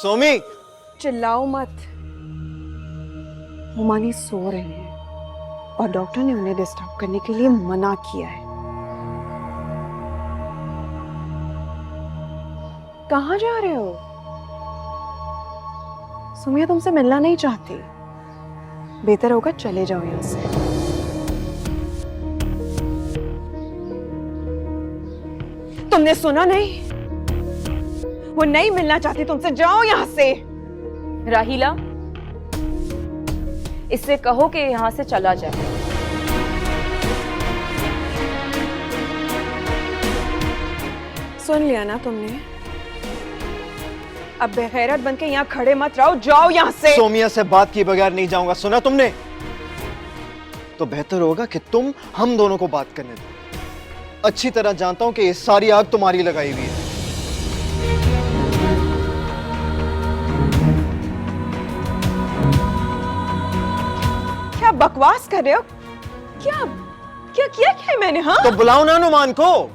सोमी, चिल्लाओ मत। हुमानी सो रही है और डॉक्टर ने उन्हें डिस्टर्ब करने के लिए मना किया है। कहाँ जा रहे हो? सुमिया तुमसे मिलना नहीं चाहती। बेहतर होगा चले जाओ यहाँ से। तुमने सुना नहीं? वो नहीं मिलना चाहती तुमसे, जाओ यहाँ से। राहिला, इससे कहो कि यहाँ से चला जाए। सुन लिया ना तुमने? अब बेगैरत बनके यहाँ खड़े मत रहो, जाओ यहाँ से। सोमिया से बात किए बगैर नहीं जाऊंगा, सुना तुमने? तो बेहतर होगा कि तुम हम दोनों को बात करने दो। अच्छी तरह जानता हूं कि ये सारी आग तुम्हारी लगाई हुई है। क्या बकवास कर रहे हो? क्या क्या किया क्या है मैंने? हाँ, तो बुलाओ ना नुमान को।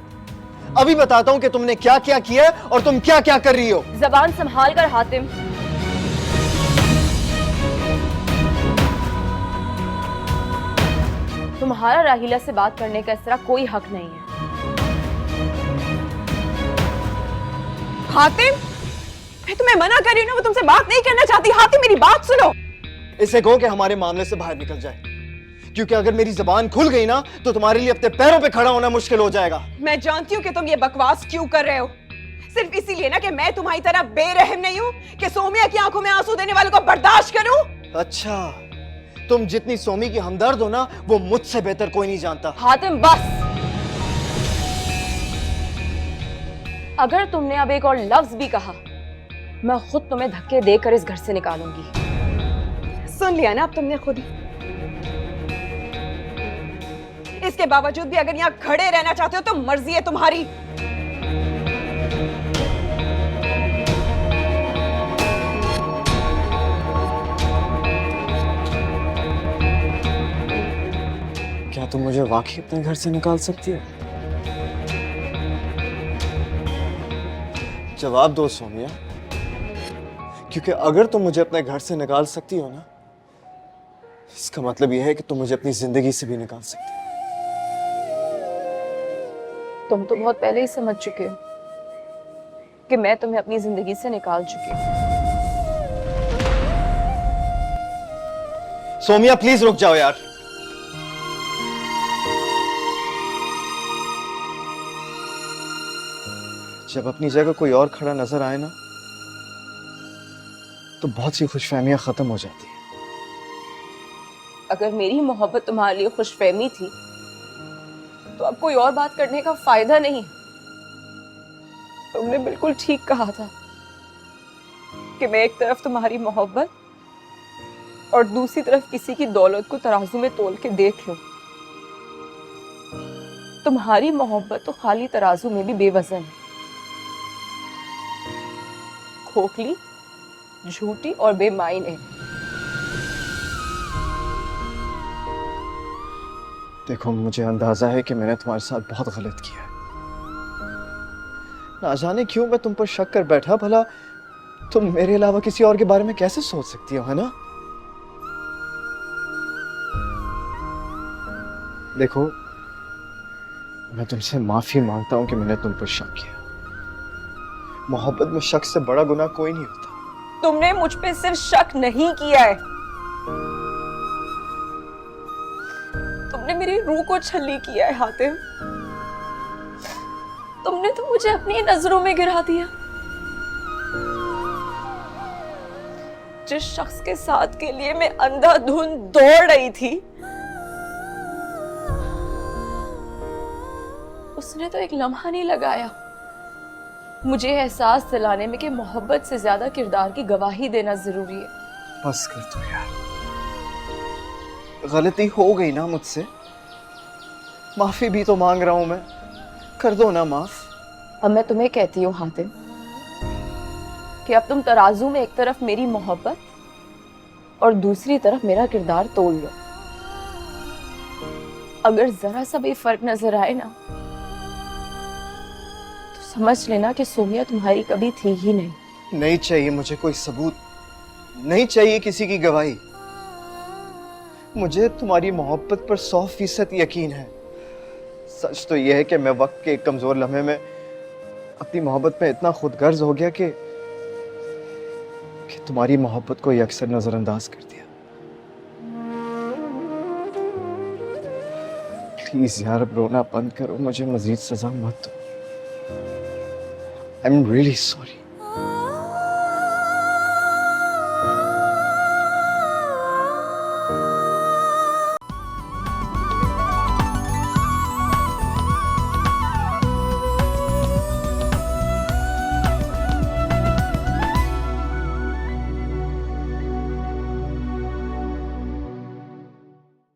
अभी बताता हूं कि तुमने क्या क्या किया है और तुम क्या क्या कर रही हो। जबान संभाल कर हातिम। तुम्हारा राहिला से बात करने का इस तरह कोई हक नहीं है। हातिम, मैं तुम्हें मना कर रही हूँ ना, वो तुमसे बात नहीं करना चाहती। हातिम, मेरी बात सुनो। इसे कहो कि हमारे मामले से बाहर निकल जाए, क्योंकि अगर मेरी जबान खुल गई ना तो तुम्हारे लिए अपने पैरों पे खड़ा होना मुश्किल हो जाएगा। मैं जानती हूँ कि तुम ये बकवास क्यों कर रहे हो। सिर्फ इसीलिए ना कि मैं तुम्हारी तरह बेरहम नहीं हूँ कि सोमिया की आंखों में आंसू देने वालों को बर्दाश्त करूं। अच्छा, तुम जितनी सोमी की हमदर्द हो ना, वो मुझसे बेहतर कोई नहीं जानता। हातिम बस। अगर तुमने अब एक और लफ्ज भी कहा, मैं खुद तुम्हें धक्के देकर इस घर से निकालूंगी। सुन लिया ना अब तुमने खुद ही। इसके बावजूद भी अगर यहाँ खड़े रहना चाहते हो तो मर्जी है तुम्हारी। क्या तुम मुझे वाकई अपने घर से निकाल सकती हो? जवाब दो सोमिया, क्योंकि अगर तुम मुझे अपने घर से निकाल सकती हो ना, इसका मतलब यह है कि तुम मुझे अपनी जिंदगी से भी निकाल सकती हो। तुम तो बहुत पहले ही समझ चुके हो कि मैं तुम्हें अपनी जिंदगी से निकाल चुकी हूँ। सोमिया प्लीज रुक जाओ यार। जब अपनी जगह कोई और खड़ा नजर आए ना, तो बहुत सी खुशफहमियां खत्म हो जाती है। अगर मेरी मोहब्बत तुम्हारे लिए खुशफहमी थी तो अब कोई और बात करने का फायदा नहीं। तुमने बिल्कुल ठीक कहा था कि मैं एक तरफ तुम्हारी मोहब्बत और दूसरी तरफ किसी की दौलत को तराजू में तोल के देख लो। तुम्हारी मोहब्बत तो खाली तराजू में भी बेवजन है, खोखली, झूठी और बेमायने। देखो, मुझे अंदाजा है कि मैंने तुम्हारे साथ बहुत गलत किया है। ना जाने क्यों मैं तुम पर शक कर बैठा। भला तुम मेरे अलावा किसी और के बारे में कैसे सोच सकती हो, है ना? देखो, मैं तुमसे माफी मांगता हूं कि मैंने तुम पर शक किया। मोहब्बत में शक से बड़ा गुनाह कोई नहीं होता। तुमने मुझ पे सिर्फ शक नहीं किया है, तुमने मेरी रूह को छल्ली किया है हातिम। तुमने तो मुझे अपनी नजरों में गिरा दिया। जिस शख्स के साथ के लिए मैं अंधाधुंध दौड़ रही थी, उसने तो एक लम्हा नहीं लगाया मुझे एहसास दिलाने में कि मोहब्बत से ज्यादा किरदार की गवाही देना जरूरी है। बस कर दो यार, गलती हो गई ना मुझसे, माफी भी तो मांग रहा हूं मैं, कर दो ना माफ। अब मैं तुम्हें कहती हूँ हातिम कि अब तुम तराजू में एक तरफ मेरी मोहब्बत और दूसरी तरफ मेरा किरदार तोल लो। अगर जरा सा भी फर्क नजर आए ना तो समझ लेना कि सोमिया तुम्हारी कभी थी ही नहीं, नहीं चाहिए मुझे कोई सबूत, नहीं चाहिए किसी की गवाही। मुझे तुम्हारी मोहब्बत पर 100% यकीन है। सच तो यह है कि मैं वक्त के एक कमजोर लम्हे में अपनी मोहब्बत में इतना खुदगर्ज हो गया कि तुम्हारी मोहब्बत को अक्सर नजरअंदाज कर दिया। प्लीज यार, अब रोना बंद करो, मुझे मजीद सजा मत दो। I am really sorry.